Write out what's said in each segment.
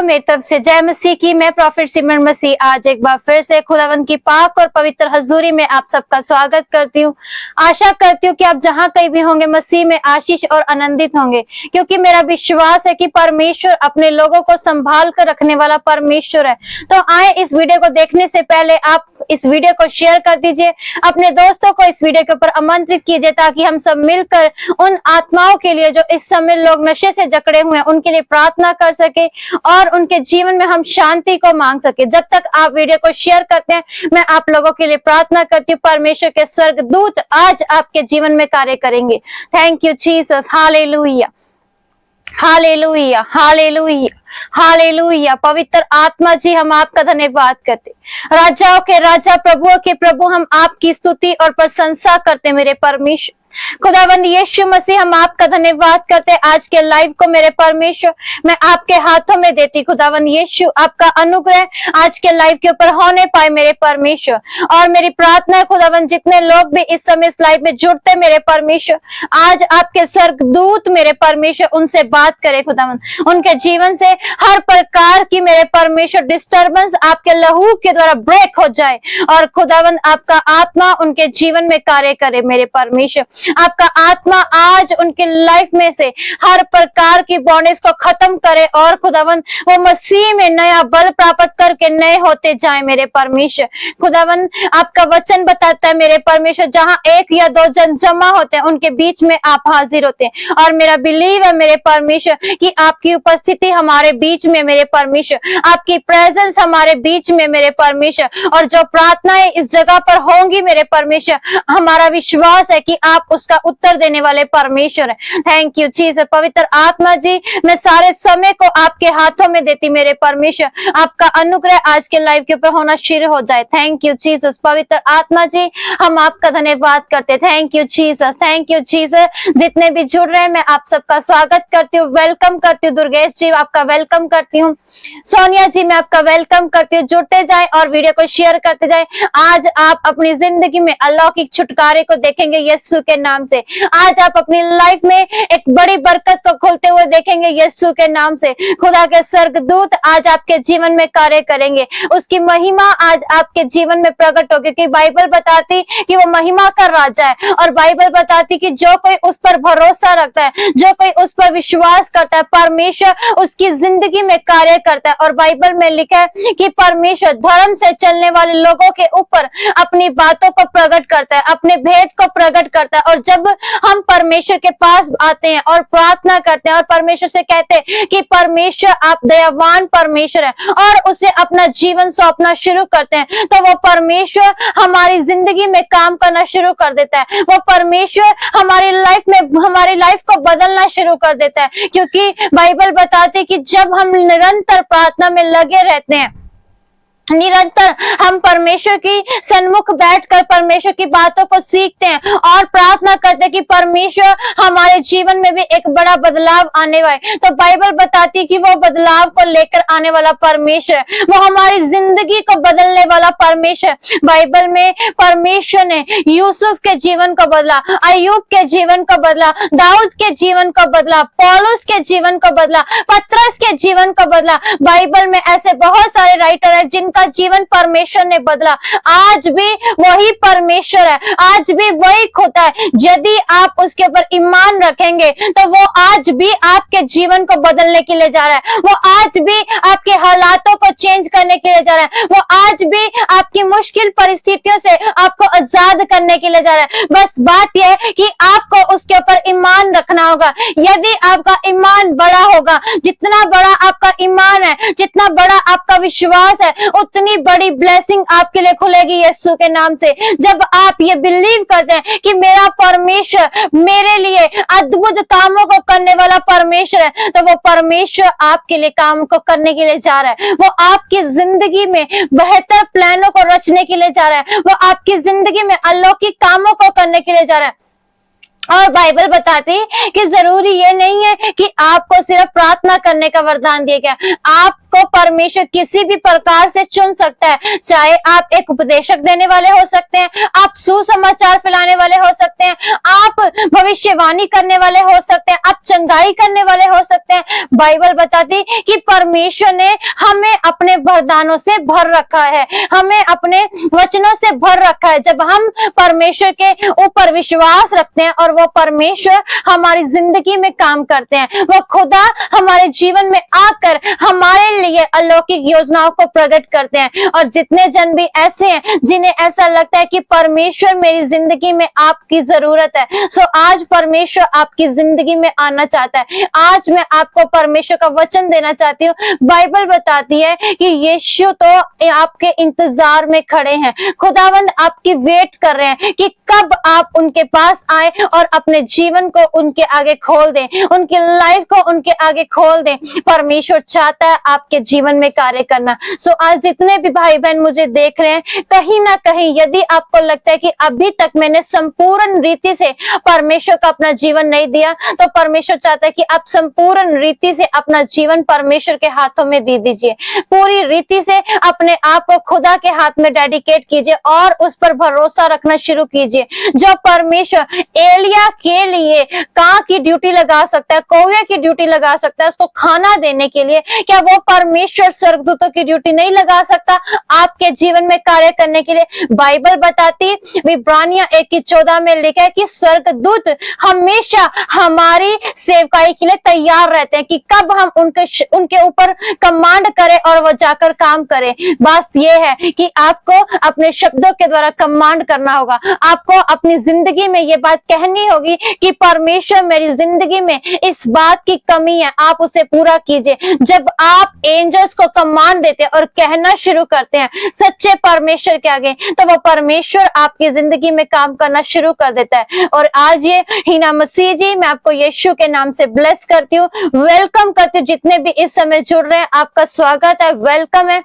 सबको मेरी तरफ से जय मसीह की। मैं प्रॉफिट सिमरन मसीह आज एक बार फिर से खुदावंद की पाक और पवित्र हजूरी में आप सबका स्वागत करती हूँ। आशा करती हूँ कि आप जहाँ कहीं भी होंगे मसीह में आशीष और आनंदित होंगे, क्योंकि मेरा विश्वास है कि परमेश्वर अपने लोगों को संभाल कर रखने वाला परमेश्वर है। तो आए इस वीडियो को देखने से पहले आप इस वीडियो को शेयर कर दीजिए, अपने दोस्तों को इस वीडियो के ऊपर आमंत्रित कीजिए, ताकि हम सब मिलकर उन आत्माओं के लिए जो इस समय लोग नशे से जकड़े हुए हैं उनके लिए प्रार्थना कर सके और उनके जीवन में हम शांति को मांग सके। जब तक आप वीडियो को शेयर करते हैं, मैं आप लोगों के लिए प्रार्थना करती हूँ, परमेश्वर के स्वर्गदूत आज आपके जीवन में कार्य करेंगे। Thank you Jesus, hallelujah hallelujah hallelujah hallelujah. पवित्र आत्मा जी, हम आपका धन्यवाद करते, राजाओं के राजा प्रभुओं के प्रभु, हम आपकी स्तुति और प्रशंसा करते मेरे परमेश्वर। खुदावंद यीशु मसीह, हम आपका धन्यवाद करते आज के लाइव को मेरे परमेश्वर मैं आपके हाथों में देती। खुदावंद यीशु, आपका अनुग्रह आज के लाइव के ऊपर होने पाए मेरे परमेश्वर। और मेरी प्रार्थना है खुदावंद, जितने लोग भी इस समय इस लाइव में जुड़ते मेरे परमेश्वर, आज आपके स्वर्गदूत मेरे परमेश्वर उनसे बात करे खुदावंद, उनके जीवन से हर प्रकार की मेरे परमेश्वर डिस्टर्बेंस आपके लहू के द्वारा ब्रेक हो जाए और खुदावंद आपका आत्मा उनके जीवन में कार्य करे मेरे परमेश्वर। आपका आत्मा आज उनके लाइफ में से हर प्रकार की बॉन्डेज को खत्म करे और खुदावंद वो मसीह में नया बल प्राप्त करके नए होते जाए मेरे परमेश्वर। खुदावंद आपका वचन बताता है मेरे परमेश्वर, जहां एक या दो जन जमा होते हैं उनके बीच में आप हाजिर होते हैं। और मेरा बिलीव है मेरे परमेश्वर कि आपकी उपस्थिति हमारे बीच में मेरे परमेश्वर, आपकी प्रेजेंस हमारे बीच में मेरे परमेश्वर, और जो प्रार्थनाएं इस जगह पर होंगी मेरे परमेश्वर, हमारा विश्वास है कि आप उसका उत्तर देने वाले परमेश्वर है। Thank you Jesus. पवित्र आत्मा जी, मैं सारे समय को आपके हाथों में देती मेरे परमेश्वर, आपका अनुग्रह आज के लाइव के ऊपर होना शुरू हो जाए। Thank you Jesus. पवित्र आत्मा जी, हम आपका धन्यवाद करते। Thank you Jesus, thank you Jesus. जितने भी जुड़ रहे हैं मैं आप सबका स्वागत करती हूँ, वेलकम करती हूँ। दुर्गेश जी, आपका वेलकम करती हूँ। सोनिया जी, मैं आपका वेलकम करती हूँ। जुड़ते जाए और वीडियो को शेयर करते जाए। आज आप अपनी जिंदगी में अलौकिक छुटकारे को देखेंगे यीशु के नाम से। आज आप अपनी लाइफ में एक बड़ी बरकत को खोलते हुए देखेंगे यीशु के नाम से। खुदा के स्वर्गदूत आज आपके जीवन में कार्य करेंगे, उसकी महिमा आज आपके जीवन में प्रकट होगी, क्योंकि बाइबल बताती कि वो महिमा का राजा है। और बाइबल बताती कि जो कोई उस पर भरोसा रखता है, जो कोई उस पर विश्वास करता है, परमेश्वर उसकी जिंदगी में कार्य करता है। और बाइबल में लिखा है कि परमेश्वर धर्म से चलने वाले लोगों के ऊपर अपनी बातों को प्रकट करता है, अपने भेद को प्रकट करता है। और जब हम परमेश्वर के पास आते हैं और प्रार्थना करते हैं और परमेश्वर से कहते हैं कि परमेश्वर आप दयावान परमेश्वर है, और उसे अपना जीवन सौंपना शुरू करते हैं, तो वो परमेश्वर हमारी जिंदगी में काम करना शुरू कर देता है। वो परमेश्वर हमारी लाइफ में हमारी लाइफ को बदलना शुरू कर देता है, क्योंकि बाइबल बताती है कि जब हम निरंतर प्रार्थना में लगे रहते हैं, निरंतर हम परमेश्वर की सन्मुख बैठकर परमेश्वर की बातों को सीखते हैं और प्रार्थना करते हैं कि परमेश्वर हमारे जीवन में भी एक बड़ा बदलाव आने वाला है। तो बाइबल बताती है कि वो बदलाव को लेकर आने वाला परमेश्वर, वो हमारी जिंदगी को बदलने वाला परमेश्वर। बाइबल में परमेश्वर ने यूसुफ के जीवन को बदला, अय्यूब के जीवन को बदला, दाऊद के जीवन को बदला, पौलुस के जीवन को बदला, पतरस के जीवन को बदला। बाइबल में ऐसे बहुत सारे राइटर हैं जिनका जीवन परमेश्वर ने बदला। आज भी वही परमेश्वर है, आज भी वही खुदा है। यदि आप उसके ऊपर ईमान रखेंगे तो वो आज भी आपके जीवन को बदलने के लिए जा रहा है, वो आज भी आपके हालातों को चेंज करने के लिए जा रहा है, वो आज भी आपकी मुश्किल परिस्थितियों से आपको आजाद करने के लिए जा रहा है। बस बात यह है कि आपको उसके ऊपर ईमान रखना होगा। यदि आपका ईमान बड़ा होगा, जितना बड़ा आपका ईमान है, जितना बड़ा आपका विश्वास है, उतनी बड़ी ब्लेसिंग आपके लिए खुलेगी यीशु के नाम से। जब आप ये बिलीव करते हैं कि मेरा परमेश्वर मेरे लिए अद्भुत कामों को करने वाला परमेश्वर है, तो वो परमेश्वर आपके लिए काम को करने के लिए जा रहा है। वो आपकी जिंदगी में बेहतर प्लानों को रचने के लिए जा रहा है, वो आपकी जिंदगी में अलौकिक कामों को करने के लिए जा रहा है। और बाइबल बताती कि जरूरी ये नहीं है कि आपको सिर्फ प्रार्थना करने का वरदान दिया गया, आपको परमेश्वर किसी भी प्रकार से चुन सकता है। चाहे आप एक उपदेशक देने वाले हो सकते हैं, आप सुसमाचार फैलाने वाले हो सकते हैं, आप भविष्यवाणी करने वाले हो सकते हैं, आप चंगाई करने वाले हो सकते हैं। बाइबल बताती कि परमेश्वर ने हमें अपने वरदानों से भर रखा है, हमें अपने वचनों से भर रखा है। जब हम परमेश्वर के ऊपर विश्वास रखते हैं और वो परमेश्वर हमारी जिंदगी में काम करते हैं, वो खुदा हमारे जीवन में आकर हमारे लिए अलौकिक योजनाओं को प्रकट करते हैं। और जितने जन भी ऐसे हैं जिन्हें ऐसा लगता है कि परमेश्वर मेरी जिंदगी में आपकी जरूरत है, सो आज परमेश्वर आपकी जिंदगी में आना चाहता है। आज मैं आपको परमेश्वर का वचन देना चाहती हूँ। बाइबल बताती है कि यीशु तो आपके इंतजार में खड़े हैं, खुदावंद आपकी वेट कर रहे हैं कि कब आप उनके पास आए और अपने जीवन को उनके आगे खोल दें, उनकी लाइफ को उनके आगे खोल दें। परमेश्वर चाहता है आपके जीवन में कार्य करना। सो आज जितने भी भाई बहन मुझे देख रहे हैं, कहीं ना कहीं यदि आपको लगता है कि अभी तक मैंने संपूर्ण रीति से परमेश्वर का अपना जीवन नहीं दिया, तो परमेश्वर चाहता है कि आप संपूर्ण रीति से अपना जीवन परमेश्वर के हाथों में दे दीजिए। पूरी रीति से अपने आप को खुदा के हाथ में डेडिकेट कीजिए और उस पर भरोसा रखना शुरू कीजिए। जो परमेश्वर एलिया के लिए कां की ड्यूटी लगा सकता है, कौवे की ड्यूटी लगा सकता है उसको खाना देने के लिए, क्या वो परमेश्वर स्वर्गदूतों की ड्यूटी नहीं लगा सकता आपके जीवन में कार्य करने के लिए? बाइबल बताती इब्रानियों 1:14 में लिखा है कि स्वर्गदूत हमेशा हमारी सेवकाई के लिए तैयार रहते हैं कि कब हम उनके ऊपर कमांड करें और वो जाकर काम करें। बस ये है कि आपको अपने शब्दों के द्वारा कमांड करना होगा, आपको अपनी जिंदगी में ये बात कहनी होगी कि परमेश्वर मेरी जिंदगी में इस बात की कमी है, आप उसे पूरा कीजिए। जब आप एंजल्स को कमांड देते हैं और कहना शुरू करते हैं सच्चे परमेश्वर के आगे, तो वो परमेश्वर आपकी जिंदगी में काम करना शुरू कर देता है। और आज ये हिना मसीह जी, मैं आपको यीशु के नाम से ब्लेस करती हूँ, वेलकम करती हूँ। जितने भी इस समय जुड़ रहे हैं आपका स्वागत है, वेलकम है।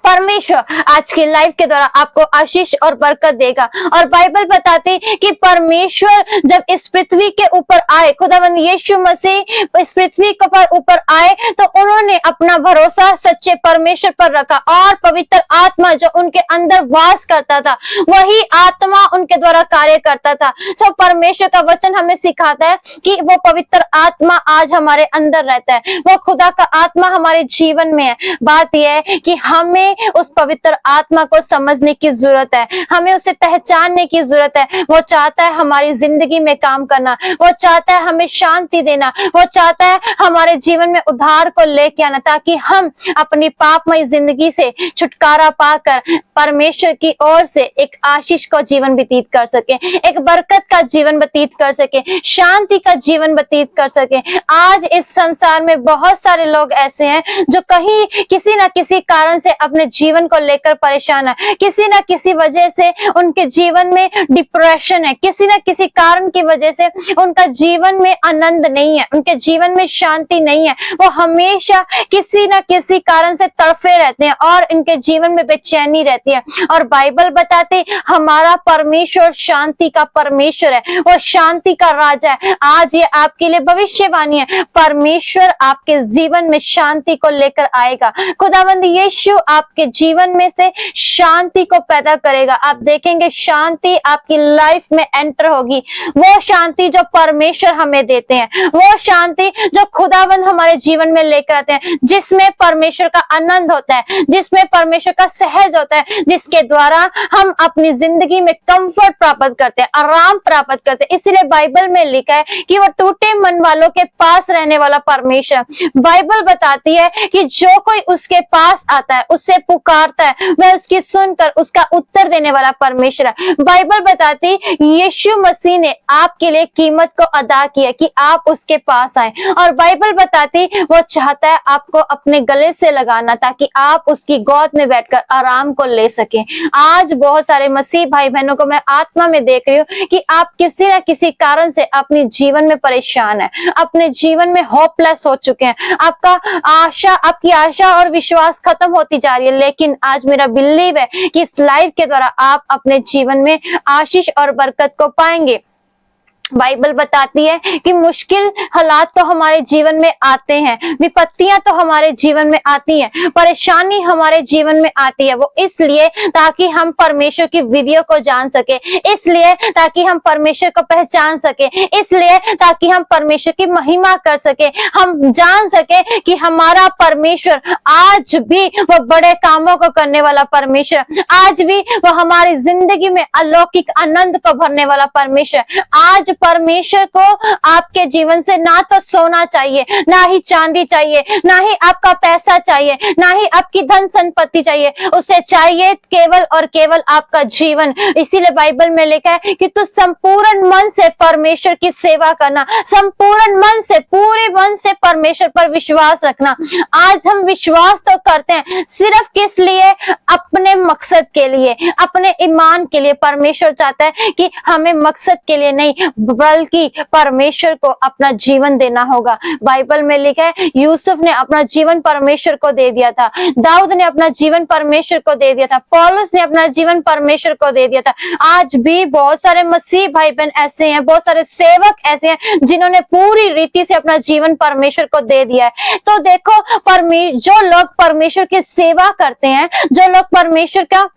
परमेश्वर आज की लाइफ के द्वारा आपको आशीष और बरकत देगा। और बाइबल बताती कि परमेश्वर जब इस पृथ्वी के ऊपर आए, खुदावंद यीशु मसीह इस पृथ्वी के ऊपर आए, तो उन्होंने अपना भरोसा सच्चे परमेश्वर पर रखा और पवित्र आत्मा जो उनके अंदर वास करता था, वही आत्मा उनके द्वारा कार्य करता था। सो परमेश्वर का वचन हमें सिखाता है कि वो पवित्र आत्मा आज हमारे अंदर रहता है, वो खुदा का आत्मा हमारे जीवन में है। बात यह है कि हमें उस पवित्र आत्मा को समझने की जरूरत है, हमें उसे पहचानने की जरूरत है। वो चाहता है हमारी जिंदगी में काम करना, वो चाहता है हमें शांति देना, वो चाहता है हमारे जीवन में उद्धार को लेके आना, ताकि हम अपनी पापमय जिंदगी से छुटकारा पाकर परमेश्वर की ओर से एक आशीष को जीवन व्यतीत कर सके, एक बरकत का जीवन व्यतीत कर सके, शांति का जीवन व्यतीत कर सके। आज इस संसार में बहुत सारे लोग ऐसे हैं जो कहीं किसी ना किसी कारण से अपने जीवन को लेकर परेशान है, किसी ना किसी वजह से उनके जीवन में डिप्रेशन है, किसी ना किसी कारण की वजह से उनका जीवन में आनंद नहीं है, उनके जीवन में शांति नहीं है। वो हमेशा किसी ना किसी कारण से तड़फे रहते हैं और इनके जीवन में बेचैनी रहती है। और बाइबल बताती हमारा परमेश्वर शांति का परमेश्वर है, वो शांति का राजा है। आज ये आपके लिए भविष्यवाणी है, परमेश्वर आपके जीवन में शांति को लेकर आएगा। खुदावंद यीशु आपके जीवन में से शांति को पैदा करेगा। आप देखेंगे शांति आपकी लाइफ में एंटर होगी, वो शांति जो परमेश्वर हमें देते हैं, वो शांति जो खुदावंद हमारे जीवन में लेकर आते हैं, जिसमें परमेश्वर का आनंद होता है, जिसमें परमेश्वर का सहज होता है, जिसके द्वारा हम अपनी जिंदगी में कंफर्ट प्राप्त करते हैं, आराम प्राप्त करते हैं। इसलिए बाइबल में लिखा है कि वो टूटे मन वालों के पास रहने वाला परमेश्वर। बाइबल बताती है कि जो कोई उसके पास आता है, उससे पुकारता है, वह उसकी सुनकर उसका उत्तर देने वाला परमेश्वर है। बाइबल बताती यीशु मसीह ने आपके लिए कीमत को अदा किया कि आप उसके पास आए। और बाइबल बताती वो चाहता है आपको अपने गले से लगाना, ताकि आप उसकी गोद में बैठकर आराम को ले सकें। आज बहुत सारे मसीह भाई बहनों को मैं आत्मा में देख रही हूँ कि आप किसी न किसी कारण से अपने जीवन में परेशान है, अपने जीवन में होपलेस हो चुके हैं, आपकी आशा और विश्वास खत्म होती जा रही है। लेकिन आज मेरा बिलीव है कि इस लाइव के द्वारा आप अपने जीवन में आशीष और बरकत को पाएंगे। बाइबल बताती है कि मुश्किल हालात तो हमारे जीवन में आते हैं, विपत्तियां तो हमारे जीवन में आती हैं, परेशानी हमारे जीवन में आती है। वो इसलिए ताकि हम परमेश्वर की विधियों को जान सके, इसलिए ताकि हम परमेश्वर को पहचान सके, इसलिए ताकि हम परमेश्वर की महिमा कर सके, हम जान सके कि हमारा परमेश्वर आज भी वो बड़े कामों को करने वाला परमेश्वर, आज भी वो हमारी जिंदगी में अलौकिक आनंद को भरने वाला परमेश्वर। आज परमेश्वर को आपके जीवन से ना तो सोना चाहिए, ना ही चांदी चाहिए, ना ही आपका पैसा चाहिए, ना ही आपकी धन संपत्ति चाहिए, उसे चाहिए केवल और केवल आपका जीवन। इसीलिए बाइबल में लिखा है कि तू संपूर्ण मन से परमेश्वर की सेवा करना, संपूर्ण मन से, पूरे मन से परमेश्वर पर विश्वास रखना। आज हम विश्वास तो करते हैं, सिर्फ किस लिए? अपने मकसद के लिए, अपने ईमान के लिए। परमेश्वर चाहता है कि हमें मकसद के लिए नहीं, बल्कि परमेश्वर को अपना जीवन देना होगा। बाइबल में लिखा है यूसुफ ने अपना जीवन परमेश्वर को दे दिया था, दाऊद ने अपना जीवन परमेश्वर को दे दिया था, पौलुस ने अपना जीवन परमेश्वर को दे दिया था। आज भी बहुत सारे मसीह भाई बहन ऐसे हैं, बहुत सारे सेवक ऐसे हैं जिन्होंने पूरी रीति से अपना जीवन परमेश्वर को दे दिया है। तो देखो, जो लोग परमेश्वर की सेवा करते हैं, जो लोग परमेश्वर का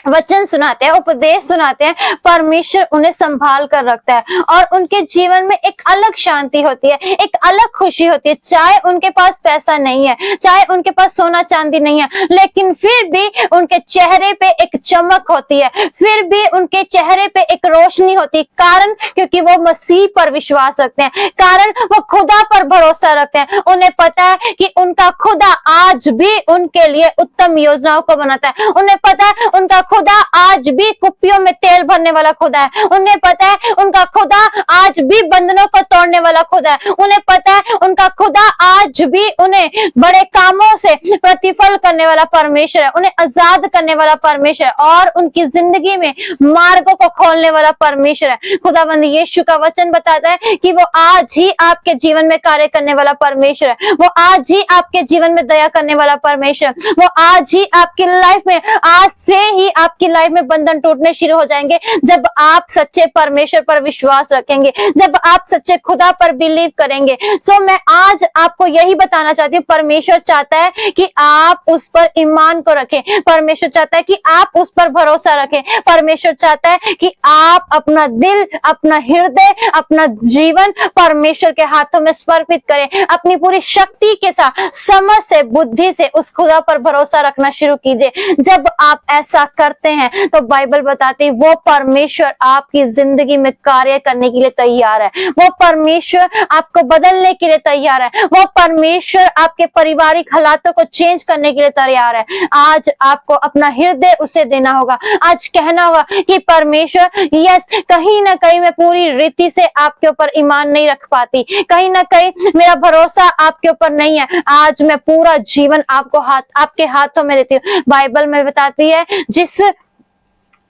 वचन सुनाते हैं, उपदेश सुनाते हैं, परमेश्वर उन्हें संभाल कर रखता है और उनके जीवन में एक अलग शांति होती है, एक अलग खुशी होती है। चाहे उनके पास पैसा नहीं है, चाहे उनके पास सोना चांदी नहीं है, लेकिन फिर भी उनके चेहरे पे एक चमक होती है, फिर भी उनके चेहरे पे एक रोशनी होती है। कारण क्योंकि वो मसीह पर विश्वास रखते हैं, कारण वो खुदा पर भरोसा रखते हैं। उन्हें पता है कि उनका खुदा आज भी उनके लिए उत्तम योजनाओं को बनाता है। उन्हें पता है उनका खुदा आज भी कुप्पियों में तेल भरने वाला खुदा है। उन्हें पता है उनका खुदा आज भी बंधनों को तोड़ने वाला खुदा है। उन्हें पता है उनका खुदा आज भी उन्हें बड़े कामों से प्रतिफल करने वाला परमेश्वर है, उन्हें आजाद करने वाला परमेश्वर है और उनकी जिंदगी में मार्गों को खोलने वाला परमेश्वर है। खुदावंद यीशु का वचन बताता है कि वो आज ही आपके जीवन में कार्य करने वाला परमेश्वर है, वो आज ही आपके जीवन में दया करने वाला परमेश्वर है, वो आज ही आपकी लाइफ में, आज से ही आपकी लाइफ में बंधन टूटने शुरू हो जाएंगे जब आप सच्चे परमेश्वर पर विश्वास रखेंगे, जब आप सच्चे खुदा पर बिलीव करेंगे। सो मैं आज आपको यही बताना चाहती हूँ, परमेश्वर चाहता है कि आप उस पर ईमान को रखें, परमेश्वर चाहता है कि आप उस पर भरोसा रखें, परमेश्वर चाहता है कि आप अपना दिल, अपना हृदय, अपना जीवन परमेश्वर के हाथों में समर्पित करें। अपनी पूरी शक्ति के साथ, समझ से, बुद्धि से उस खुदा पर भरोसा रखना शुरू कीजिए। जब आप ऐसा करते हैं तो बाइबल बताती है वो परमेश्वर आपकी जिंदगी में कार्य करने के लिए तैयार है, वो परमेश्वर आपको बदलने के लिए तैयार है, वो परमेश्वर आपके पारिवारिक हालातों को चेंज करने के लिए तैयार है। आज आपको अपना हृदय उसे देना होगा, आज कहना होगा कि परमेश्वर, यस, कहीं ना कहीं मैं पूरी रीति से आपके ऊपर ईमान नहीं रख पाती, कहीं ना कहीं मेरा भरोसा आपके ऊपर नहीं है, आज मैं पूरा जीवन आपके हाथों में देती हूँ। बाइबल में बताती है जिस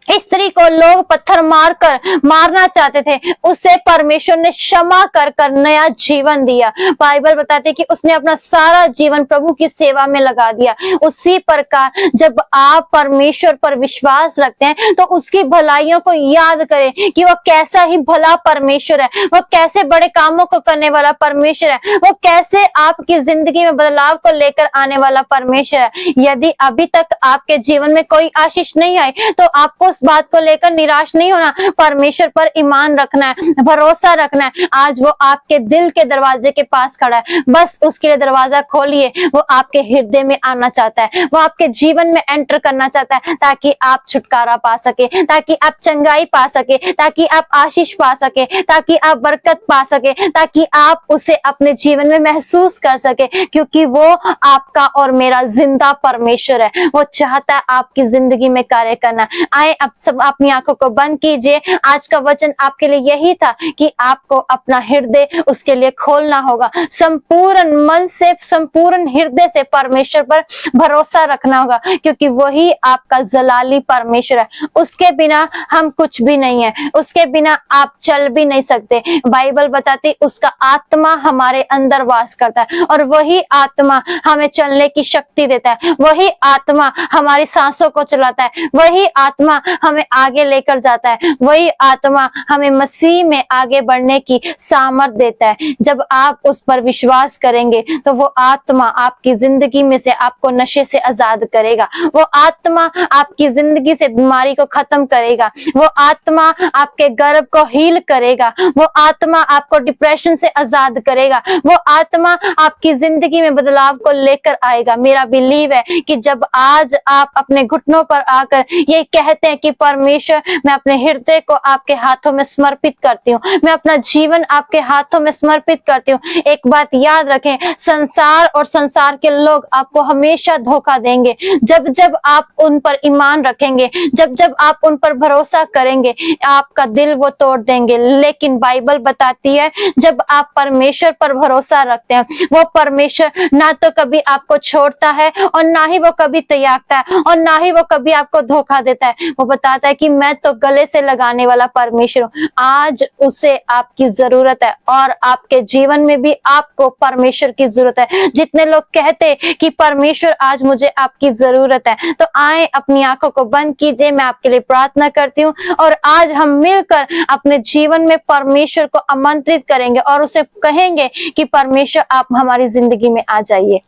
स्त्री को लोग पत्थर मारना चाहते थे, उसे परमेश्वर ने क्षमा कर कर नया जीवन दिया। बाइबल बताती है कि उसने अपना सारा जीवन प्रभु की सेवा में लगा दिया। उसी प्रकार जब आप परमेश्वर पर विश्वास रखते हैं तो उसकी भलाइयों को याद करें कि वो कैसा ही भला परमेश्वर है, वो कैसे बड़े कामों को करने वाला परमेश्वर है, वो कैसे आपकी जिंदगी में बदलाव को लेकर आने वाला परमेश्वर है। यदि अभी तक आपके जीवन में कोई आशीष नहीं आई तो आपको उस बात को लेकर निराश नहीं होना, परमेश्वर पर ईमान रखना है, भरोसा रखना है। आज वो आपके दिल के दरवाजे के पास खड़ा है, बस उसके लिए दरवाजा खोलिए। वो आपके हृदय में आना चाहता है, वो आपके जीवन में एंटर करना चाहता है ताकि आप छुटकारा पा सके, ताकि आप चंगाई पा सके, ताकि आप आशीष पा सके, ताकि आप बरकत पा सके, ताकि आप उसे अपने जीवन में महसूस कर सके, क्योंकि वो आपका और मेरा जिंदा परमेश्वर है। वो चाहता है आपकी जिंदगी में कार्य करना। आए अब सब अपनी आंखों को बंद कीजिए। आज का वचन आपके लिए यही था कि आपको अपना हृदय उसके लिए खोलना होगा, संपूर्ण मन से, संपूर्ण हृदय से परमेश्वर पर भरोसा रखना होगा, क्योंकि वही आपका जलाली परमेश्वर है। उसके बिना हम कुछ भी नहीं है, उसके बिना आप चल भी नहीं सकते। बाइबल बताती उसका आत्मा हमारे अंदर वास करता है और वही आत्मा हमें चलने की शक्ति देता है, वही आत्मा हमारी सांसों को चलाता है, वही आत्मा हमें आगे लेकर जाता है, वही आत्मा हमें मसीह में आगे बढ़ने की सामर्थ देता है। जब आप उस पर विश्वास करेंगे तो वो आत्मा आपकी जिंदगी में से आपको नशे से आजाद करेगा, वो आत्मा आपकी जिंदगी से बीमारी को खत्म करेगा, वो आत्मा आपके गर्भ को हील करेगा, वो आत्मा आपको डिप्रेशन से आजाद करेगा, वो आत्मा आपकी जिंदगी में बदलाव को लेकर आएगा। मेरा बिलीव है कि जब आज आप अपने घुटनों पर आकर ये कहते हैं कि परमेश्वर मैं अपने हृदय को आपके हाथों में समर्पित करती हूँ, मैं अपना जीवन आपके हाथों में समर्पित करती हूँ, एक बात याद रखें, संसार और संसार के लोग आपको हमेशा धोखा देंगे। जब जब आप उन पर ईमान रखेंगे, जब जब आप उन पर भरोसा करेंगे, आपका दिल वो तोड़ देंगे। लेकिन बाइबल बताती है जब आप परमेश्वर पर भरोसा रखते हैं, वो परमेश्वर ना तो कभी आपको छोड़ता है और ना ही वो कभी त्यागता है और ना ही वो कभी आपको धोखा देता है। वो बताता है कि मैं तो गले से लगाने वाला परमेश्वर हूँ। आज उसे आपकी जरूरत है और आपके जीवन में भी आपको परमेश्वर की जरूरत है। जितने लोग कहते कि परमेश्वर आज मुझे आपकी जरूरत है, तो आए अपनी आंखों को बंद कीजिए, मैं आपके लिए प्रार्थना करती हूँ और आज हम मिलकर अपने जीवन में परमेश्वर को आमंत्रित करेंगे और उसे कहेंगे कि परमेश्वर आप हमारी जिंदगी में आ जाइए।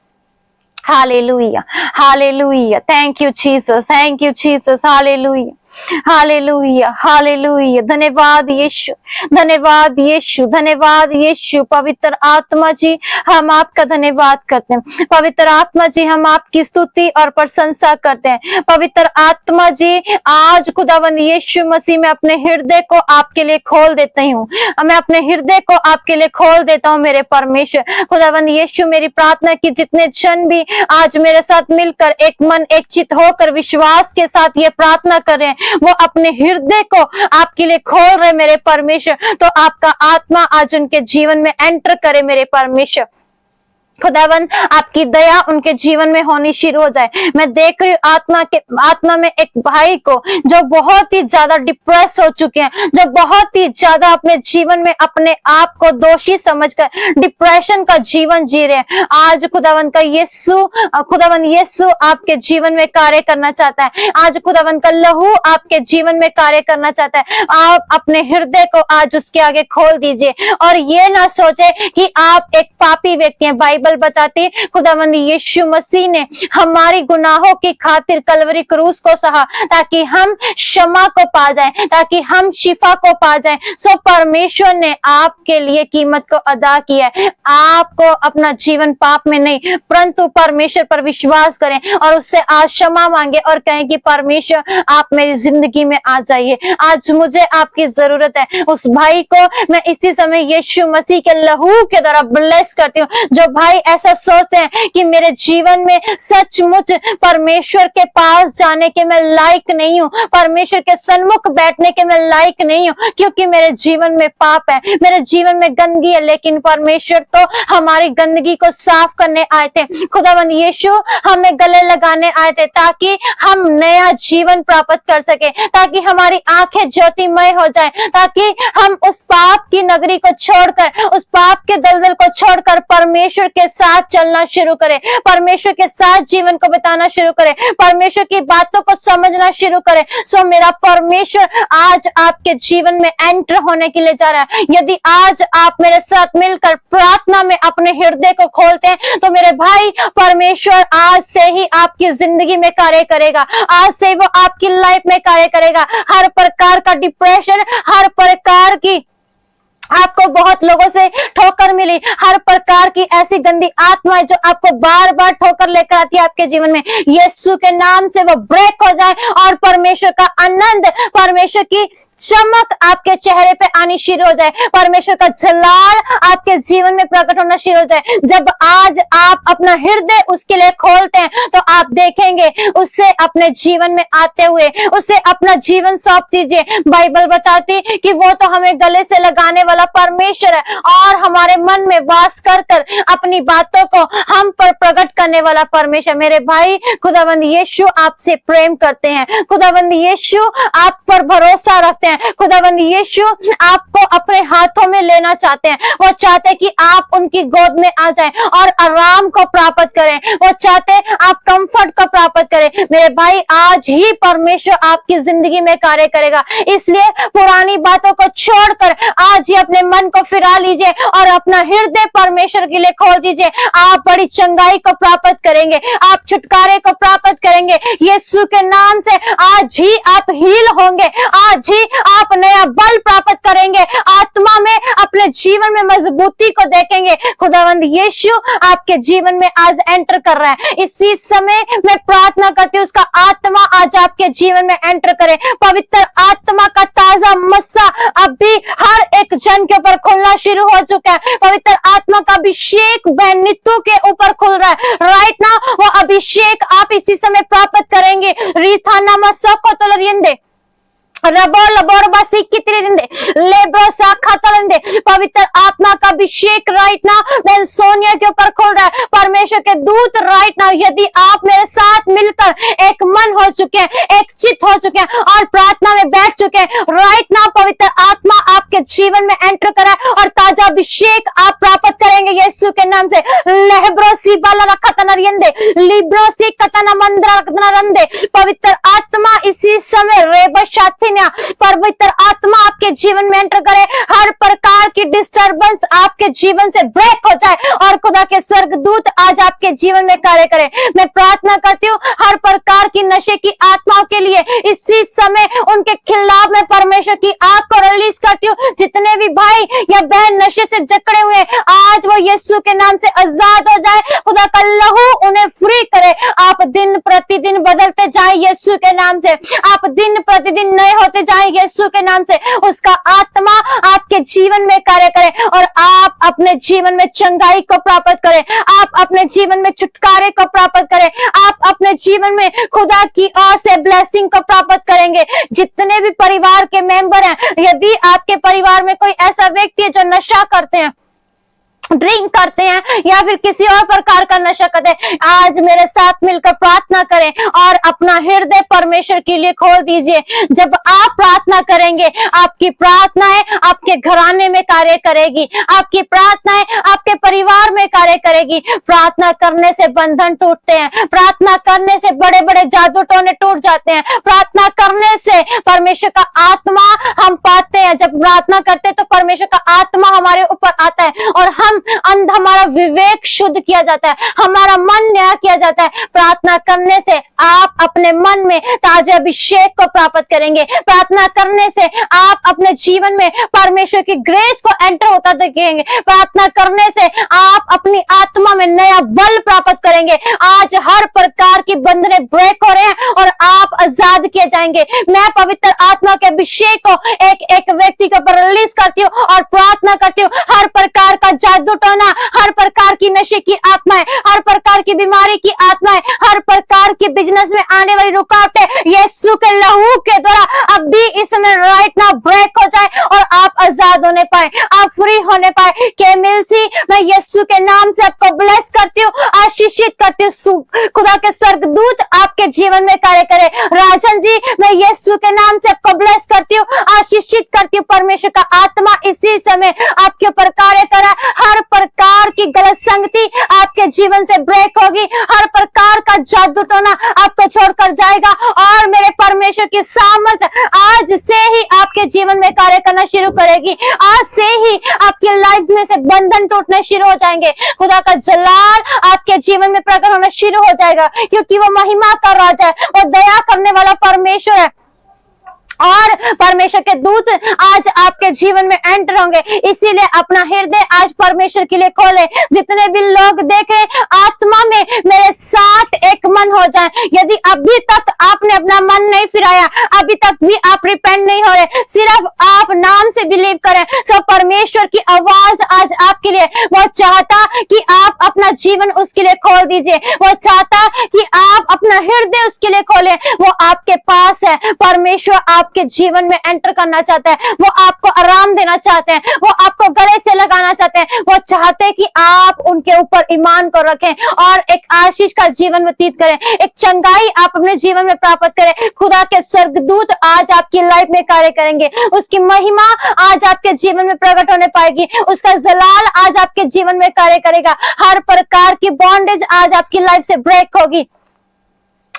Hallelujah, hallelujah, thank you Jesus, thank you Jesus, hallelujah, hallelujah, hallelujah. धन्यवाद यीशु, धन्यवाद यीशु, धन्यवाद यीशु। पवित्र आत्मा जी हम आपका धन्यवाद करते हैं, पवित्र आत्मा जी हम आपकी स्तुति और प्रशंसा करते हैं। पवित्र आत्मा जी आज खुदावंद यीशु मसीह में अपने हृदय को आपके लिए खोल देती हूँ, मैं अपने हृदय को आपके लिए खोल देता हूँ मेरे परमेश्वर। खुदावंद यीशु मेरी प्रार्थना की जितने जन भी आज मेरे साथ मिलकर एक मन एक चित होकर विश्वास के साथ ये प्रार्थना कर रहे हैं, वो अपने हृदय को आपके लिए खोल रहे मेरे परमेश्वर, तो आपका आत्मा आज उनके जीवन में एंटर करे मेरे परमेश्वर। खुदावन आपकी दया उनके जीवन में होनी शुरू हो जाए। मैं देख रही हूँ आत्मा में एक भाई को जो बहुत ही ज्यादा डिप्रेस हो चुके हैं, जो बहुत ही ज्यादा अपने जीवन में अपने आप को दोषी समझकर डिप्रेशन का जीवन जी रहे हैं। आज खुदावन यीशु आपके जीवन में कार्य करना चाहता है। आज खुदावन का लहू आपके जीवन में कार्य करना चाहता है। आप अपने हृदय को आज उसके आगे खोल दीजिए और ये ना सोचे कि आप एक पापी व्यक्ति हैं। बाइबल बताती खुदावंद यीशु मसीह ने हमारी गुनाहों की खातिर कलवरी क्रूस को सहा ताकि हम क्षमा को पा जाएं, ताकि हम शिफा को पा जाएं। सो परमेश्वर ने आपके लिए कीमत को अदा किया है। आपको अपना जीवन पाप में नहीं परंतु परमेश्वर पर विश्वास करें और उससे आज क्षमा मांगे और कहें कि परमेश्वर आप मेरी जिंदगी में आ जाइए, आज मुझे आपकी जरूरत है। उस भाई को मैं इसी समय यीशु मसीह के लहू के द्वारा ब्लेस करती हूँ। जो भाई ऐसा सोचते हैं कि मेरे जीवन में सचमुच परमेश्वर के पास जाने के मैं लायक नहीं हूँ, परमेश्वर के सन्मुख बैठने के मैं लायक नहीं हूँ क्योंकि मेरे जीवन में पाप है, मेरे जीवन में गंदगी है, लेकिन परमेश्वर तो हमारी गंदगी को साफ करने आए थे। खुदावंद यीशु हमें गले लगाने आए थे ताकि हम नया जीवन प्राप्त कर सके, ताकि हमारी आंखें ज्योतिमय हो जाए, ताकि हम उस पाप की नगरी को छोड़कर, उस पाप के दलदल को छोड़कर परमेश्वर के साथ चलना शुरू करें, परमेश्वर के साथ जीवन को बिताना शुरू करें, परमेश्वर की बातों को समझना शुरू करें। सो मेरा परमेश्वर आज आपके जीवन में एंटर होने के लिए जा रहा है। यदि आज आप मेरे साथ मिलकर प्रार्थना में अपने हृदय को खोलते हैं तो मेरे भाई परमेश्वर आज से ही आपकी जिंदगी में कार्य करेगा, आज से वो आपकी लाइफ में कार्य करेगा। हर प्रकार का डिप्रेशन, हर प्रकार की आपको बहुत लोगों से ठोकर मिली, हर प्रकार की ऐसी गंदी आत्माएं जो आपको बार बार ठोकर लेकर आती है आपके जीवन में, यीशु के नाम से वो ब्रेक हो जाए और परमेश्वर का आनंद, परमेश्वर की चमक आपके चेहरे पे आनी शुरू हो जाए, परमेश्वर का जलाल आपके जीवन में प्रकट होना शुरू हो जाए। जब आज आप अपना हृदय उसके लिए खोलते हैं तो आप देखेंगे उससे अपने जीवन में आते हुए उससे अपना जीवन सौंप दीजिए। बाइबल बताती कि वो तो हमें गले से लगाने वाला परमेश्वर है और हमारे मन में वास कर कर अपनी बातों को हम पर प्रकट करने वाला परमेश्वर। मेरे भाई, खुदावंद यीशु आपसे प्रेम करते हैं, खुदावंद यीशु आप पर भरोसा रखते हैं, खुदावंद यीशु आपको अपने हाथों में लेना चाहते हैं। वो चाहते कि आप उनकी गोद में आ जाएं और आराम को प्राप्त करें। वो चाहते आप कंफर्ट को प्राप्त करें। मेरे भाई, आज ही परमेश्वर आपकी जिंदगी में कार्य करेगा, इसलिए पुरानी बातों को छोड़कर आज ही अपने मन को फिरा लीजिए और अपना हृदय परमेश्वर के लिए खोल दीजिए। आप बड़ी चंगाई को प्राप्त करेंगे, आप छुटकारे को प्राप्त करेंगे यीशु के नाम से। आज ही आप हील होंगे, आज ही आप नया बल प्राप्त करेंगे, आत्मा में अपने जीवन में मजबूती को देखेंगे। खुदावंद यीशु आपके जीवन में आज एंटर कर रहा है। इसी समय मैं प्रार्थना करती हूँ उसका आत्मा आज आपके जीवन में एंटर करे। पवित्र आत्मा का ताजा मस्सा अभी हर एक जन के ऊपर खुलना शुरू हो चुका है। पवित्र आत्मा का अभिषेक बहन नीतू के ऊपर खुल रहा है। राइट नाउ वो अभिषेक आप इसी समय प्राप्त करेंगे। रीथा नामा सोको तोलरिंदे पवित्र आत्मा का अभिषेक राइट नाउ बहन सोनिया के ऊपर खोल रहा है। परमेश्वर के दूत राइट नाउ, यदि आप मेरे साथ मिलकर एक मन हो चुके हैं, एक चित हो चुके हैं और प्रार्थना में बैठ चुके हैं, राइट नाउ पवित्र आत्मा आपके जीवन में एंटर करा और ताजा अभिषेक आप प्राप्त करेंगे यीशु के नाम से। लेब्रोसी बाला रखतना रिंदे लिब्रोसी कतना मंद्रा रखतना रंदे। पवित्र आत्मा इसी समय रेबशाती पवित्र आत्मा आपके जीवन में एंटर करे। हर प्रकार की डिस्टरबेंस आपके जीवन से ब्रेक हो जाए और खुदा के स्वर्गदूत आज आपके जीवन में कार्य करे। मैं प्रार्थना करती हूँ हर प्रकार की नशे की आत्माओं के लिए इसी समय उनके खिलाफ मैं परमेश्वर की आग को रिलीज करती हूँ। जितने भी भाई या बहन नशे से जकड़े हुए आज वो यीशु के नाम से आजाद हो जाए। खुदा का लहू उन्हें फ्री करे। आप दिन प्रतिदिन बदलते जाए यीशु के नाम से, आप दिन प्रतिदिन नए होते जाए यीशु के नाम से। उसका आत्मा आपके जीवन में कार्य करे और आप अपने जीवन में चंगाई को प्राप्त करें, आप अपने जीवन में छुटकारे को प्राप्त करें, आप अपने जीवन में खुदा की ओर से ब्लेसिंग को प्राप्त करेंगे। जितने भी परिवार के मेंबर हैं, यदि आपके परिवार में कोई ऐसा व्यक्ति है जो नशा करते हैं, ड्रिंक करते हैं या फिर किसी और प्रकार का नशा करते हैं, आज मेरे साथ मिलकर प्रार्थना करें और अपना हृदय परमेश्वर के लिए खोल दीजिए। जब आप प्रार्थना करेंगे, आपकी प्रार्थनाएं आपके घराने में कार्य करेगी, आपकी प्रार्थनाएं आपके परिवार में कार्य करेगी। प्रार्थना करने से बंधन टूटते हैं, प्रार्थना करने से बड़े बड़े जादू टोने टूट जाते हैं, प्रार्थना करने से परमेश्वर का आत्मा हम पाते हैं। जब प्रार्थना करते हैं तो परमेश्वर का आत्मा हमारे ऊपर आता है और हमारा विवेक शुद्ध किया जाता है, हमारा मन न्याय किया जाता है। प्रार्थना करने से आप अपने मन में ताजे अभिषेक को प्राप्त करेंगे। प्रार्थना करने से आप अपने जीवन में परमेश्वर की ग्रेस को एंटर होता देखेंगे। प्रार्थना करने से आप अपनी आत्मा में नया बल प्राप्त करेंगे। आज हर प्रकार की बंधनें ब्रेक हो रहे हैं और आप आजाद किए जाएंगे। मैं पवित्र आत्मा के अभिषेक को एक एक व्यक्ति के ऊपर रिलीज करती हूँ और प्रार्थना करती हूँ। हर प्रकार का जादू टोना, हर प्रकार की नशे की आत्माएं, हर प्रकार की बीमारी की आत्माएं, हर प्रकार की बिजनेस में आने वाली रुकावटें यीशु के लहू के द्वारा अभी इस समय राइट नाउ ब्रेक हो जाए और आप आजाद होने पाए, आप फ्री होने पाए। केमिलसी, मैं यीशु के नाम से आपको ब्लेस करती हूँ, आशीषित करती हूँ। खुदा के स्वर्गदूत आपके जीवन में कार्य करे। राजन जी, मैं यीशु के नाम से आपको ब्लेस करती हूँ, आशीषित करती हूँ। परमेश्वर का आत्मा इसी समय आपके ऊपर कार्य करा। हर प्रकार की गलत संगति आपके जीवन से ब्रेक होगी, हर प्रकार का जादू टोना आपको छोड़कर जाएगा और मेरे परमेश्वर की सामर्थ आज से ही आपके जीवन में कार्य करना शुरू करेगी। आज से ही आपकी लाइफ में से बंधन टूटने शुरू हो जाएंगे। खुदा का जलाल आपके जीवन में प्रकट होना शुरू हो जाएगा, क्योंकि वो महिमा का राजा है, वो दया करने वाला परमेश्वर है और परमेश्वर के दूत आज आपके जीवन में एंटर होंगे। इसीलिए अपना हृदय आज परमेश्वर के लिए खोले। जितने भी लोग देखें, आत्मा में मेरे साथ एक मन हो जाए। यदि अभी तक आपने अपना मन नहीं फिराया, अभी तक भी आप रिपेंट नहीं हो रहे, सिर्फ आप नाम से बिलीव करें, सब परमेश्वर की आवाज आज आपके लिए, वो चाहता कि आप अपना जीवन उसके लिए खोल दीजिए। वो चाहता कि आप अपना हृदय उसके लिए खोलें। वो आपके पास है। परमेश्वर आपके जीवन में एंटर करना चाहते हैं, वो आपको आराम देना चाहते हैं, वो आपको गले से लगाना चाहते हैं। वो चाहते हैं कि आप उनके ऊपर ईमान को रखें और एक आशीष का जीवन व्यतीत करें, एक चंगाई आप अपने जीवन में प्राप्त करें। खुदा के स्वर्गदूत आज आपकी लाइफ में कार्य करेंगे, उसकी महिमा आज आपके जीवन में प्रकट होने पाएगी, उसका जलाल आज आपके जीवन में कार्य करेगा। हर प्रकार की बॉन्डेज आज आपकी लाइफ से ब्रेक होगी।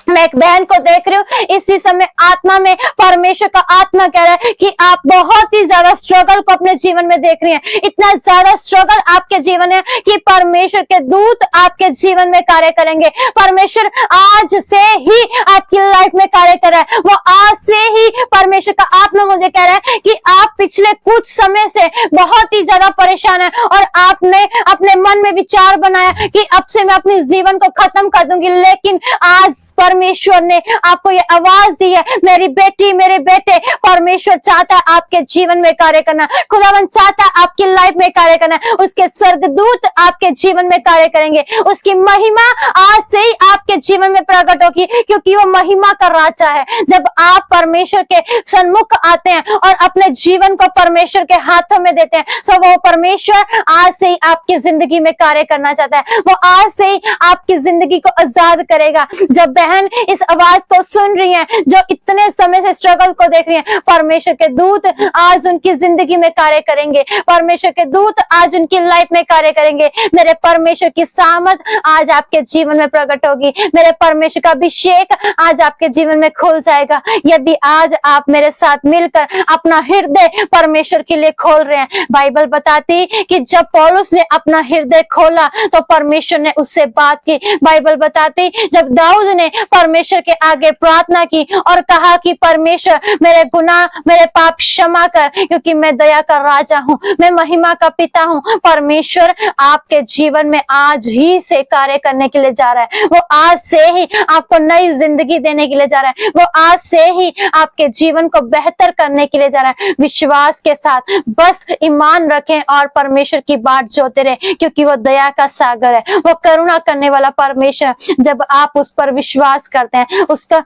मैं एक बहन को देख रही हूँ इसी समय आत्मा में, परमेश्वर का आत्मा कह रहा है कि आप बहुत ही ज्यादा स्ट्रगल को अपने जीवन में देख रही हैं। इतना ज्यादा स्ट्रगल आपके जीवन में कि परमेश्वर के दूत आपके जीवन में कार्य करेंगे। परमेश्वर आज से ही आपकी लाइफ में कार्य कर रहा है। वो आज से ही परमेश्वर का आत्मा मुझे कह रहा है कि आप पिछले कुछ समय से बहुत ही ज्यादा परेशान है और आपने अपने मन में विचार बनाया कि अब से मैं अपने जीवन को खत्म कर दूंगी, लेकिन आज परमेश्वर ने आपको ये आवाज दी है, मेरी बेटी मेरे बेटे, परमेश्वर चाहता है आपके जीवन में कार्य करना, खुदावन चाहता है आपकी लाइफ में कार्य करना। उसके स्वर्गदूत आपके जीवन में कार्य करेंगे, उसकी महिमा आज से ही आपके जीवन में प्रकट होगी, क्योंकि वो महिमा का राजा है। जब आप परमेश्वर के सन्मुख आते हैं और अपने जीवन को परमेश्वर के हाथों में देते हैं, तो वो परमेश्वर आज से ही आपकी जिंदगी में कार्य करना चाहता है। वो आज से ही आपकी जिंदगी को आजाद करेगा। जब बहन इस आवाज को सुन रही हैं, जो इतने समय से स्ट्रगल को देख रही हैं, परमेश्वर के दूत आज उनकी जिंदगी में कार्य करेंगे, परमेश्वर के दूत आज उनकी लाइफ में कार्य करेंगे। मेरे परमेश्वर की सामर्थ आज आपके जीवन में प्रकट होगी, मेरे परमेश्वर का अभिषेक आज आपके जीवन में खुल जाएगा। यदि आज आप मेरे साथ मिलकर अपना हृदय परमेश्वर के लिए खोल रहे हैं। बाइबल बताती कि जब पौलुस ने अपना हृदय खोला तो परमेश्वर ने उससे बात की। बाइबल बताती जब दाऊद ने परमेश्वर के आगे प्रार्थना की और कहा कि परमेश्वर मेरे गुनाह मेरे पाप क्षमा कर, क्योंकि मैं दया का राजा हूँ, मैं महिमा का पिता हूँ। परमेश्वर आपके जीवन में आज ही से कार्य करने के लिए जा रहा है। वो आज से ही आपको नई जिंदगी देने के लिए जा रहा है। वो आज से ही आपके जीवन को बेहतर करने के लिए जा रहा है। विश्वास के साथ बस ईमान रखें और परमेश्वर की बाट जोते रहे, क्योंकि वो दया का सागर है, वो करुणा करने वाला परमेश्वर। जब आप उस पर विश्वास करते हैं, उसका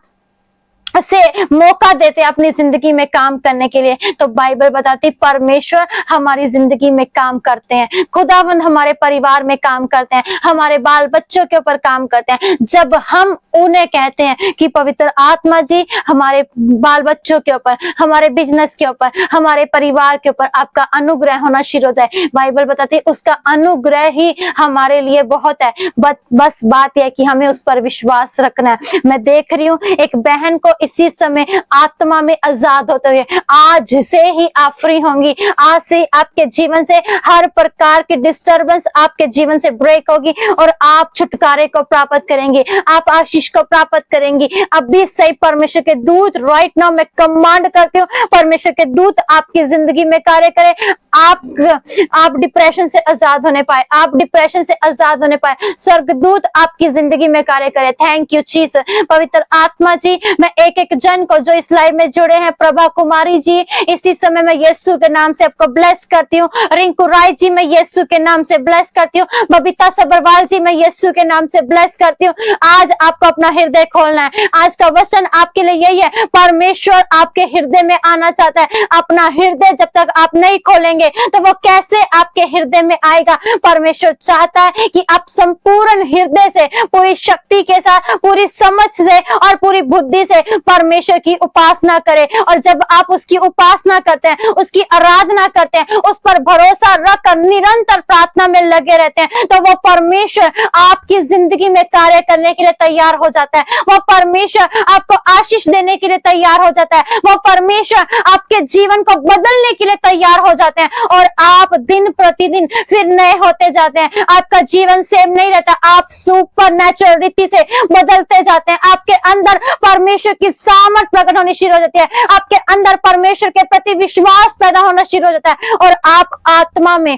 से मौका देते हैं अपनी जिंदगी में काम करने के लिए, तो बाइबल बताती परमेश्वर हमारी जिंदगी में काम करते हैं। खुदावंद हमारे परिवार में काम करते हैं, हमारे बाल बच्चों के ऊपर काम करते हैं। जब हम उन्हें कहते हैं कि पवित्र आत्मा जी हमारे बाल बच्चों के ऊपर, हमारे बिजनेस के ऊपर, हमारे परिवार के ऊपर आपका अनुग्रह होना शुरू हो जाए, बाइबल बताती है उसका अनुग्रह ही हमारे लिए बहुत है। बस बात यह कि हमें उस पर विश्वास रखना है। मैं देख रही हूँ एक बहन को इसी समय आत्मा में आजाद होते हुए, आज से ही आप फ्री होंगी। आज से आपके जीवन से हर प्रकार की डिस्टर्बेंस आपके जीवन से ब्रेक होगी और आप छुटकारे को प्राप्त करेंगे, आप आशीष को प्राप्त करेंगी। अभी सही परमेश्वर के दूत राइट नाउ मैं कमांड करती हूँ, परमेश्वर के दूत आपकी जिंदगी में कार्य करें। आप डिप्रेशन से आजाद होने पाए, आप डिप्रेशन से आजाद होने पाए, स्वर्गदूत आपकी जिंदगी में कार्य करे। Thank you Jesus. पवित्र आत्मा जी मैं एक एक जन को जो इस लाइव में जुड़े हैं, प्रभा कुमारी जी इसी समय मैं यीशु के नाम से आपको ब्लेस करती हूँ। रिंकू राय जी मैं यीशु के नाम से ब्लेस करती हूँ। बबीता सबरवाल जी मैं यीशु के नाम से ब्लेस करती हूँ। आज आपको अपना हृदय खोलना है। आज का वचन आपके लिए यही है, परमेश्वर आपके हृदय में आना चाहता है। अपना हृदय जब तक आप नहीं खोलेंगे तो वो कैसे आपके हृदय में आएगा। परमेश्वर चाहता है कि आप संपूर्ण हृदय से, पूरी शक्ति के साथ, पूरी समझ से और पूरी बुद्धि से परमेश्वर की उपासना करें। और जब आप उसकी उपासना करते हैं, उसकी आराधना करते हैं, उस पर भरोसा रखकर निरंतर प्रार्थना में लगे रहते हैं, तो वो परमेश्वर आपकी जिंदगी में कार्य करने के लिए तैयार हो जाता है। वो परमेश्वर आपको आशीष देने के लिए तैयार हो जाता है। वो परमेश्वर आपके जीवन को बदलने के लिए तैयार हो जाते हैं और आप दिन प्रतिदिन फिर नए होते जाते हैं। आपका जीवन सेम नहीं रहता, आप सुपर नेचुरल रीति से बदलते जाते हैं। आपके अंदर परमेश्वर की सामर्थ प्रकट होनी शुरू हो जाती है, आपके अंदर परमेश्वर के प्रति विश्वास पैदा होना शुरू हो जाता है और आप आत्मा में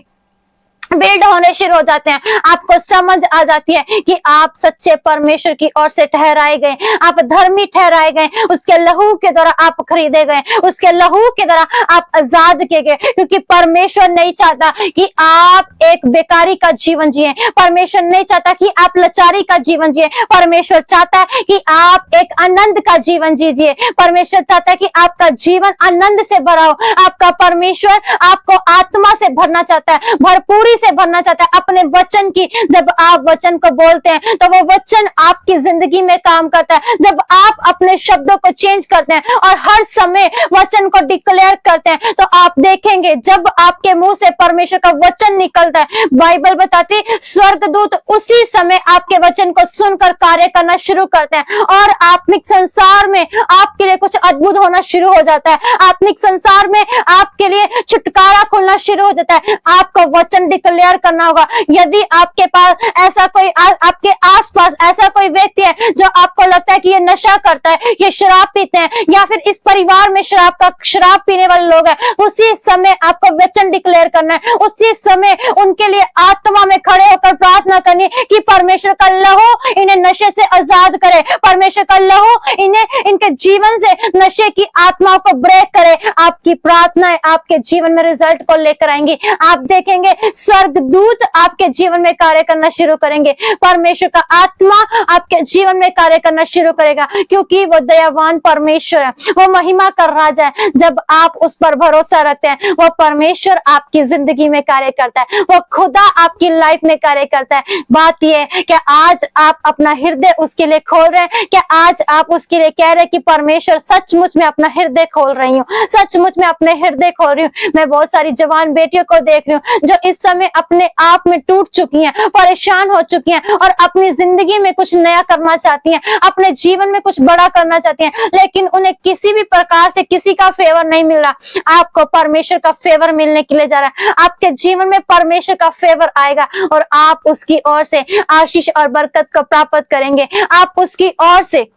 बिल्ड होने शुरू हो जाते हैं। आपको समझ आ जाती है कि आप सच्चे परमेश्वर की ओर से ठहराए गए, आप धर्मी ठहराए गए, उसके लहू के द्वारा आप खरीदे गए, उसके लहू के द्वारा आप आजाद किए गए। क्योंकि परमेश्वर नहीं चाहता कि आप एक बेकारी का जीवन जिए, परमेश्वर नहीं चाहता कि आप लाचारी का जीवन जिए, परमेश्वर चाहता है कि आप एक आनंद का जीवन जीजिए। परमेश्वर चाहता है कि आपका जीवन आनंद से भरा हो। आपका परमेश्वर आपको आत्मा से भरना चाहता है, भरपूरी से से भरना चाहता है, अपने वचन की। जब आप वचन को बोलते हैं तो वो वचन आपकी जिंदगी में काम करता है। जब आप अपने शब्दों को चेंज करते हैं और हर समय वचन को डिक्लेयर करते हैं तो आप देखेंगे जब आपके मुंह से परमेश्वर का वचन निकलता है, बाइबल बताती स्वर्गदूत उसी समय आपके वचन को सुनकर कार्य करना शुरू करते हैं और आत्मिक संसार में आपके लिए कुछ अद्भुत होना शुरू हो जाता है। आत्मिक संसार में आपके लिए छुटकारा खुलना शुरू हो जाता है। आपको वचन डिक्लेयर करना होगा। यदि आपके पास ऐसा कोई आपके आसपास ऐसा कोई व्यक्ति है जो आपको लगता है कि ये नशा करता है, ये शराब पीते हैं, या फिर इस परिवार में शराब पीने वाले लोग हैं, उसी समय आपको वचन डिक्लेयर करना है। उसी समय उनके लिए आत्मा में खड़े होकर प्रार्थना करनी कि परमेश्वर का लहू इन्हें नशे से आजाद करे, परमेश्वर का लहू इन्हें इनके जीवन से नशे की आत्माओं को ब्रेक करे। आपकी प्रार्थनाएं आपके जीवन में रिजल्ट को लेकर आएंगी। आप देखेंगे स्वर्गदूत आपके जीवन में कार्य करना शुरू करेंगे, परमेश्वर का आत्मा आपके जीवन में कार्य करना शुरू करेगा, क्योंकि वो दयावान परमेश्वर है, वो महिमा का राजा है। जब आप उस पर भरोसा रखते हैं, वो परमेश्वर आपकी जिंदगी में कार्य करता है, वो खुदा आपकी लाइफ में कार्य करता है। बात यह है कि आज आप अपना हृदय उसके लिए खोल रहे हैं, क्या आज आप उसके लिए कह रहे हैं कि परमेश्वर सचमुच में अपना हृदय खोल रही हूँ, सचमुच में अपने हृदय खोल रही हूँ। मैं बहुत सारी जवान बेटियों को देख रही हूँ जो इस समय अपने आप में टूट चुकी हैं, परेशान हो चुकी हैं और अपनी जिंदगी में कुछ नया करना चाहती हैं, अपने जीवन में कुछ बड़ा करना चाहती हैं, लेकिन उन्हें किसी भी प्रकार से किसी का फेवर नहीं मिल रहा। आपको परमेश्वर का फेवर मिलने के लिए जा रहा है। आपके जीवन में परमेश्वर का फेवर आएगा और आप उसकी ओर से आशीष और बरकत को प्राप्त करेंगे। आप उसकी ओर से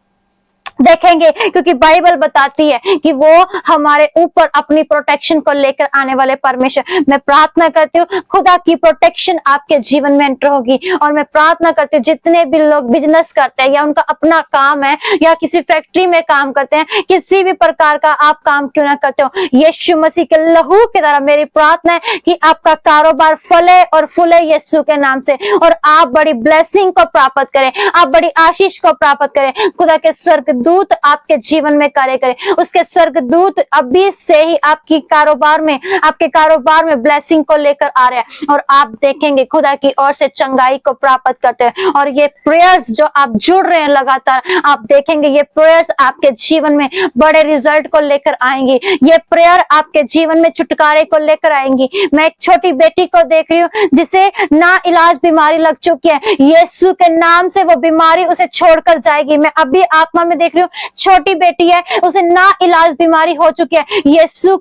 देखेंगे, क्योंकि बाइबल बताती है कि वो हमारे ऊपर अपनी प्रोटेक्शन को लेकर आने वाले परमेश्वर। मैं प्रार्थना करती हूँ खुदा की प्रोटेक्शन आपके जीवन में एंटर होगी। और मैं प्रार्थना करती हूँ जितने भी लोग बिजनेस करते हैं या उनका अपना काम है या किसी फैक्ट्री में काम करते हैं, किसी भी प्रकार का आप काम क्यों ना करते हो, यीशु मसीह के लहू के द्वारा मेरी प्रार्थना है कि आपका कारोबार फले और फूले यीशु के नाम से, और आप बड़ी ब्लेसिंग को प्राप्त करें, आप बड़ी आशीष को प्राप्त करें। खुदा के स्वर्गदूत आपके जीवन में कार्य करे, उसके स्वर्गदूत अभी से ही आपके कारोबार में ब्लेसिंग को लेकर आ रहे हैं और आप देखेंगे खुदा की ओर से चंगाई को प्राप्त करते हैं। और ये प्रेयर्स जो आप जुड़ रहे हैं लगातार, आप देखेंगे ये प्रेयर्स आपके जीवन में बड़े रिजल्ट को लेकर आएंगी। ये प्रेयर आपके जीवन में छुटकारे को लेकर आएंगी। मैं एक छोटी बेटी को देख रही हूँ जिसे ना इलाज बीमारी लग चुकी है, यीशु के नाम से वो बीमारी उसे छोड़कर जाएगी। मैं अभी आत्मा में देख रही हूँ छोटी बेटी है, उसे ना इलाज बीमारी हो चुकी है, यीशु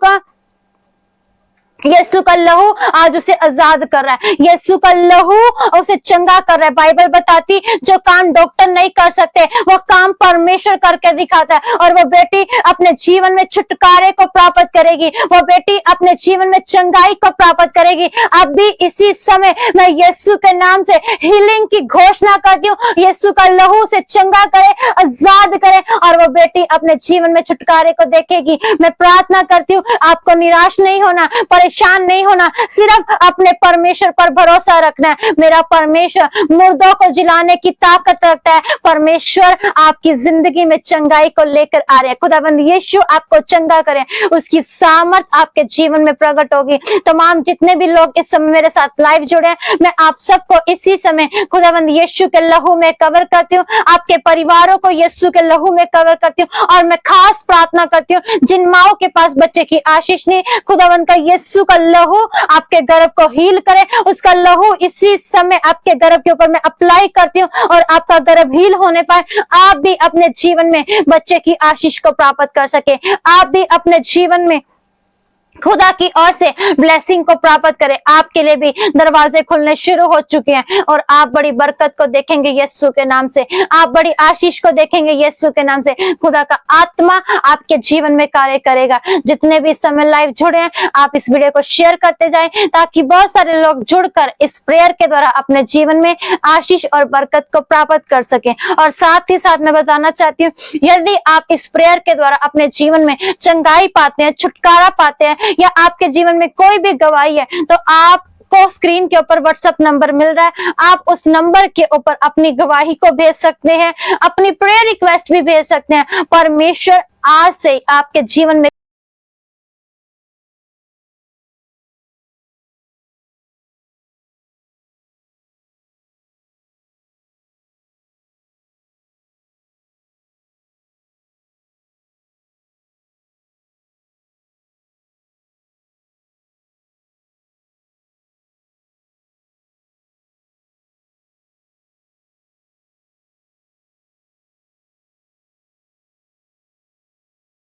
का लहू आज उसे आजाद कर रहा है, यीशु का लहू उसे चंगा कर रहा है। बाइबल बताती जो काम डॉक्टर नहीं कर सकते वो काम परमेश्वर करके दिखाता है, और वो बेटी अपने जीवन में छुटकारे को प्राप्त करेगी, वो बेटी अपने जीवन में चंगाई को प्राप्त करेगी। अब भी इसी समय मैं यीशु के नाम से हीलिंग की घोषणा करती हूँ, यीशु का लहू से चंगा करे, आजाद करे, और वो बेटी अपने जीवन में छुटकारे को देखेगी। मैं प्रार्थना करती हूँ आपको निराश नहीं होना, परेशान नहीं होना, सिर्फ अपने परमेश्वर पर भरोसा रखना है। मेरा परमेश्वर मुर्दों को जिलाने की ताकत रखता है। परमेश्वर आपकी जिंदगी में चंगाई को लेकर आ रहे हैं। खुदाबंद यीशु आपको चंगा करे, उसकी सामर्थ आपके जीवन में प्रकट होगी। तमाम जितने भी लोग इस समय मेरे साथ लाइव जुड़े हैं, मैं आप सबको इसी समय खुदाबंद यीशु के लहू में कवर करती हूँ, आपके परिवारों को यीशु के लहू में कवर करती हूँ। और मैं खास प्रार्थना करती हूँ जिन माओ के पास बच्चे की आशीष नहीं, खुदाबंद का यीशु का लहू आपके गर्भ को हील करे, उसका लहू इसी समय आपके गर्भ के ऊपर मैं अप्लाई करती हूँ और आपका गर्भ हील होने पाए, आप भी अपने जीवन में बच्चे की आशीष को प्राप्त कर सके, आप भी अपने जीवन में खुदा की ओर से ब्लेसिंग को प्राप्त करें। आपके लिए भी दरवाजे खुलने शुरू हो चुके हैं और आप बड़ी बरकत को देखेंगे यीशु के नाम से, आप बड़ी आशीष को देखेंगे यीशु के नाम से। खुदा का आत्मा आपके जीवन में कार्य करेगा। जितने भी समय लाइव जुड़े हैं, आप इस वीडियो को शेयर करते जाएं ताकि बहुत सारे लोग जुड़कर इस प्रेयर के द्वारा अपने जीवन में आशीष और बरकत को प्राप्त कर सकें। और साथ ही साथ मैं बताना चाहती हूँ, यदि आप इस प्रेयर के द्वारा अपने जीवन में चंगाई पाते हैं, छुटकारा पाते हैं, या आपके जीवन में कोई भी गवाही है, तो आपको स्क्रीन के ऊपर व्हाट्सएप नंबर मिल रहा है, आप उस नंबर के ऊपर अपनी गवाही को भेज सकते हैं, अपनी प्रेयर रिक्वेस्ट भी भेज सकते हैं। परमेश्वर आज से आपके जीवन में